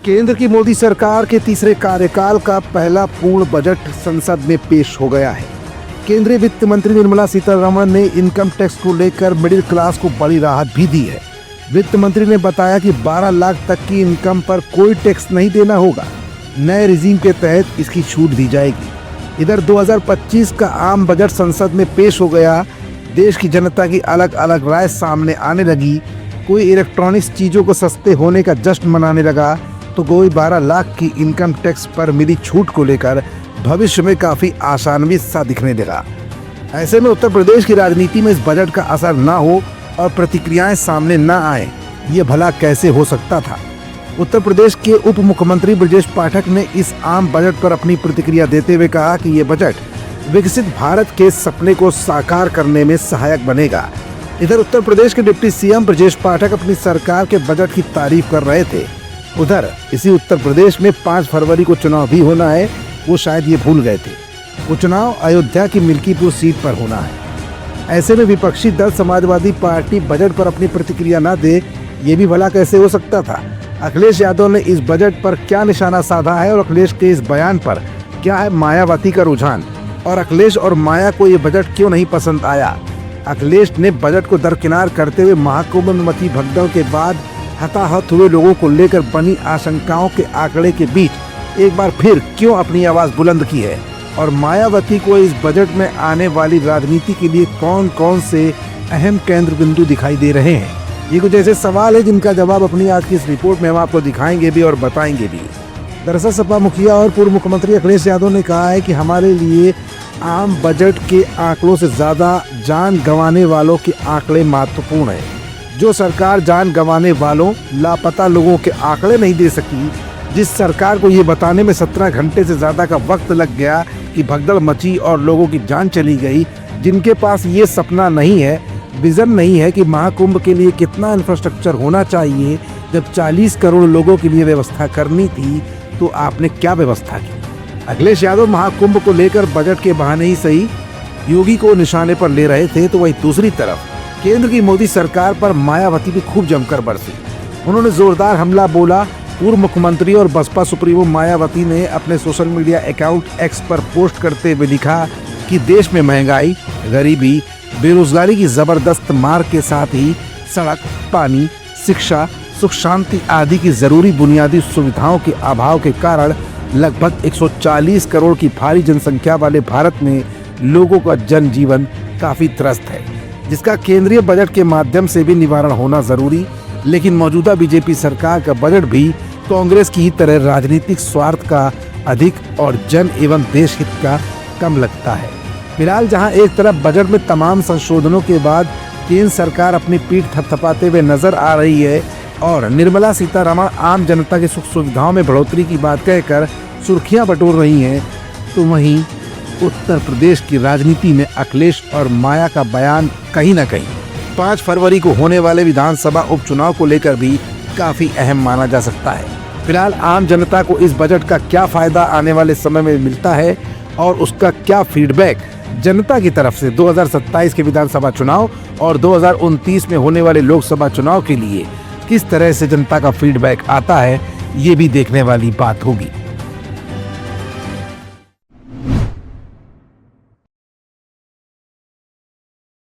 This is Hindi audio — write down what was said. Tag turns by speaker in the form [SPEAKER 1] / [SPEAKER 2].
[SPEAKER 1] केंद्र की मोदी सरकार के तीसरे कार्यकाल का पहला पूर्ण बजट संसद में पेश हो गया है। केंद्रीय वित्त मंत्री निर्मला सीतारमण ने इनकम टैक्स को लेकर मिडिल क्लास को बड़ी राहत भी दी है। वित्त मंत्री ने बताया कि 12 लाख तक की इनकम पर कोई टैक्स नहीं देना होगा। नए रिजीम के तहत इसकी छूट दी जाएगी। इधर 2025 का आम बजट संसद में पेश हो गया। देश की जनता की अलग अलग राय सामने आने लगी। कोई इलेक्ट्रॉनिक्स चीजों को सस्ते होने का जश्न मनाने लगा, तो कोई 12 लाख की इनकम टैक्स पर मिली छूट को लेकर भविष्य में काफी आशान्वित सा दिखने लगा। ऐसे में उत्तर प्रदेश की राजनीति में इस बजट का असर ना हो और प्रतिक्रियाएं सामने न आए, ये भला कैसे हो सकता था। उत्तर प्रदेश के उप मुख्यमंत्री ब्रजेश पाठक ने इस आम बजट पर अपनी प्रतिक्रिया देते हुए कहा कि ये बजट विकसित भारत के सपने को साकार करने में सहायक बनेगा। इधर उत्तर प्रदेश के डिप्टी सीएम ब्रजेश पाठक अपनी सरकार के बजट की तारीफ कर रहे थे। उधर इसी उत्तर प्रदेश में 5 फरवरी को चुनाव भी होना है, वो शायद ये भूल गए थे। वो चुनाव अयोध्या की मिल्कीपुर सीट पर होना है। ऐसे में विपक्षी दल समाजवादी पार्टी बजट पर अपनी प्रतिक्रिया न दे, ये भी भला कैसे हो सकता था। अखिलेश यादव ने इस बजट पर क्या निशाना साधा है और अखिलेश के इस बयान पर क्या है मायावती का रुझान, और अखिलेश और माया को ये बजट क्यों नहीं पसंद आया। अखिलेश ने बजट को दरकिनार करते हुए महाकुंभ में मची भगदड़ के बाद हताहत हुए लोगों को लेकर बनी आशंकाओं के आंकड़े के बीच एक बार फिर क्यों अपनी आवाज बुलंद की है, और मायावती को इस बजट में आने वाली राजनीति के लिए कौन कौन से अहम केंद्र बिंदु दिखाई दे रहे हैं। ये कुछ ऐसे सवाल है जिनका जवाब अपनी आज की इस रिपोर्ट में हम आपको दिखाएंगे भी और बताएंगे भी। दरअसल सपा मुखिया और पूर्व मुख्यमंत्री अखिलेश यादव ने कहा है कि हमारे लिए आम बजट के आंकड़ों से ज्यादा जान गंवाने वालों के आंकड़े महत्वपूर्ण है। जो सरकार जान गंवाने वालों, लापता लोगों के आंकड़े नहीं दे सकी, जिस सरकार को ये बताने में 17 घंटे से ज्यादा का वक्त लग गया कि भगदड़ मची और लोगों की जान चली गई, जिनके पास ये सपना नहीं है, विजन नहीं है कि महाकुंभ के लिए कितना इंफ्रास्ट्रक्चर होना चाहिए, जब 40 करोड़ लोगों के लिए व्यवस्था करनी थी, तो आपने क्या व्यवस्था की। अखिलेश यादव महाकुंभ को लेकर बजट के बहाने ही सही योगी को निशाने पर ले रहे थे, तो वहीं दूसरी तरफ केंद्र की मोदी सरकार पर मायावती भी खूब जमकर बरसी। उन्होंने जोरदार हमला बोला। पूर्व मुख्यमंत्री और बसपा सुप्रीमो मायावती ने अपने सोशल मीडिया अकाउंट एक्स पर पोस्ट करते हुए लिखा कि देश में महंगाई, गरीबी, बेरोजगारी की जबरदस्त मार के साथ ही सड़क, पानी, शिक्षा, सुख शांति आदि की जरूरी बुनियादी सुविधाओं के अभाव के कारण लगभग 140 करोड़ की भारी जनसंख्या वाले भारत में लोगों का जनजीवन काफी त्रस्त है, जिसका केंद्रीय बजट के माध्यम से भी निवारण होना जरूरी। लेकिन मौजूदा बीजेपी सरकार का बजट भी कांग्रेस की ही तरह राजनीतिक स्वार्थ का अधिक और जन एवं देश हित का कम लगता है। फिलहाल जहां एक तरफ बजट में तमाम संशोधनों के बाद केंद्र सरकार अपनी पीठ थपथपाते हुए नजर आ रही है और निर्मला सीतारमण आम जनता की सुख सुविधाओं में बढ़ोतरी की बात कहकर सुर्खियां बटोर रही हैं, तो वहीं उत्तर प्रदेश की राजनीति में अखिलेश और माया का बयान कहीं न कहीं 5 फरवरी को होने वाले विधानसभा उपचुनाव को लेकर भी काफी अहम माना जा सकता है। फिलहाल आम जनता को इस बजट का क्या फायदा आने वाले समय में मिलता है और उसका क्या फीडबैक जनता की तरफ से 2027 के विधानसभा चुनाव और 2029 में होने वाले लोकसभा चुनाव के लिए किस तरह से जनता का फीडबैक आता है, ये भी देखने वाली बात होगी।